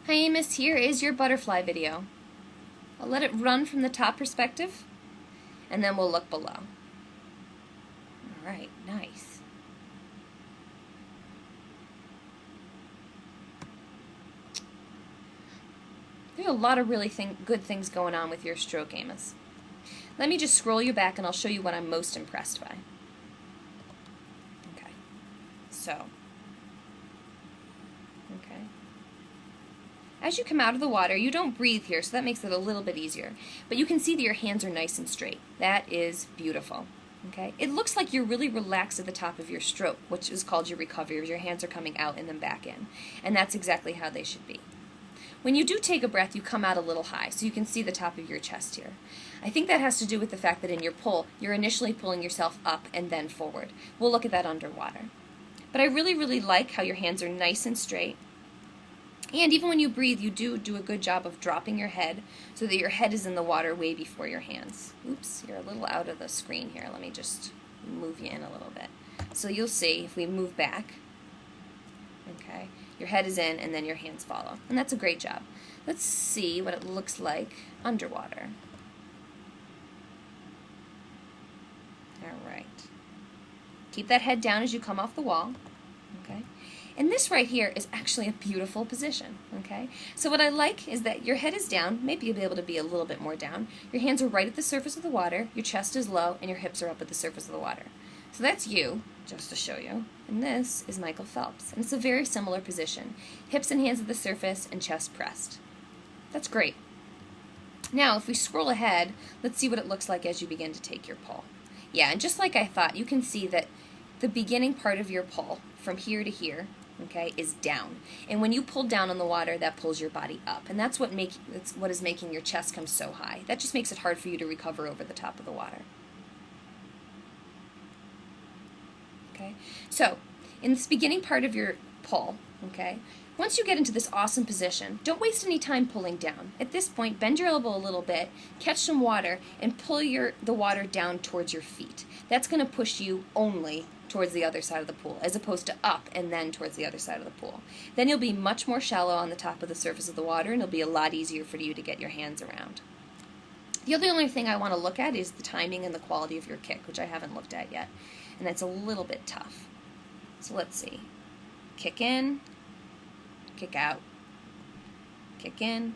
Hi Amos, here is your butterfly video. I'll let it run from the top perspective, and then we'll look below. Alright, nice. There's a lot of really good things going on with your stroke, Amos. Let me just scroll you back and I'll show you what I'm most impressed by. Okay, so, as you come out of the water, you don't breathe here, so that makes it a little bit easier. But you can see that your hands are nice and straight. That is beautiful. Okay? It looks like you're really relaxed at the top of your stroke, which is called your recovery, your hands are coming out and then back in. And that's exactly how they should be. When you do take a breath, you come out a little high, so you can see the top of your chest here. I think that has to do with the fact that in your pull, you're initially pulling yourself up and then forward. We'll look at that underwater. But I really, really like how your hands are nice and straight. And even when you breathe, you do a good job of dropping your head so that your head is in the water way before your hands. Oops, you're a little out of the screen here. Let me just move you in a little bit. So you'll see if we move back, okay, your head is in and then your hands follow. And that's a great job. Let's see what it looks like underwater. All right. Keep that head down as you come off the wall, okay? And this right here is actually a beautiful position, okay? So what I like is that your head is down, maybe you'll be able to be a little bit more down. Your hands are right at the surface of the water, your chest is low, and your hips are up at the surface of the water. So that's you, just to show you. And this is Michael Phelps. And it's a very similar position. Hips and hands at the surface and chest pressed. That's great. Now, if we scroll ahead, let's see what it looks like as you begin to take your pull. Yeah, and just like I thought, you can see that the beginning part of your pull, from here to here, okay, is down. And when you pull down on the water, that pulls your body up. And that's what is making your chest come so high. That just makes it hard for you to recover over the top of the water. Okay, so in this beginning part of your pull, okay, once you get into this awesome position, don't waste any time pulling down. At this point, bend your elbow a little bit, catch some water, and pull the water down towards your feet. That's going to push you only towards the other side of the pool, as opposed to up and then towards the other side of the pool. Then you'll be much more shallow on the top of the surface of the water, and it'll be a lot easier for you to get your hands around. The only thing I want to look at is the timing and the quality of your kick, which I haven't looked at yet, and that's a little bit tough. So let's see. Kick in, kick out, kick in,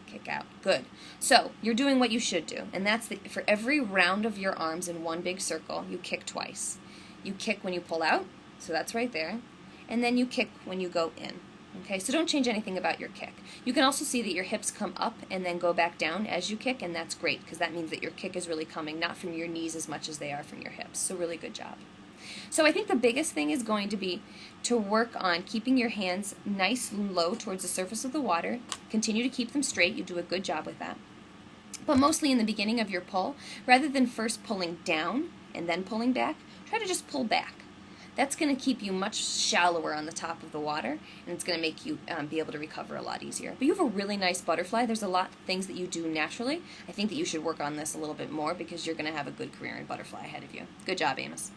kick out. Good. So you're doing what you should do, and that's for every round of your arms in one big circle, you kick twice. You kick when you pull out, so that's right there, and then you kick when you go in. Okay, so don't change anything about your kick. You can also see that your hips come up and then go back down as you kick, and that's great because that means that your kick is really coming not from your knees as much as they are from your hips. So really good job. So I think the biggest thing is going to be to work on keeping your hands nice and low towards the surface of the water. Continue to keep them straight. You do a good job with that. But mostly in the beginning of your pull, rather than first pulling down and then pulling back, try to just pull back. That's going to keep you much shallower on the top of the water, and it's going to make you be able to recover a lot easier. But you have a really nice butterfly. There's a lot of things that you do naturally. I think that you should work on this a little bit more because you're going to have a good career in butterfly ahead of you. Good job, Amos.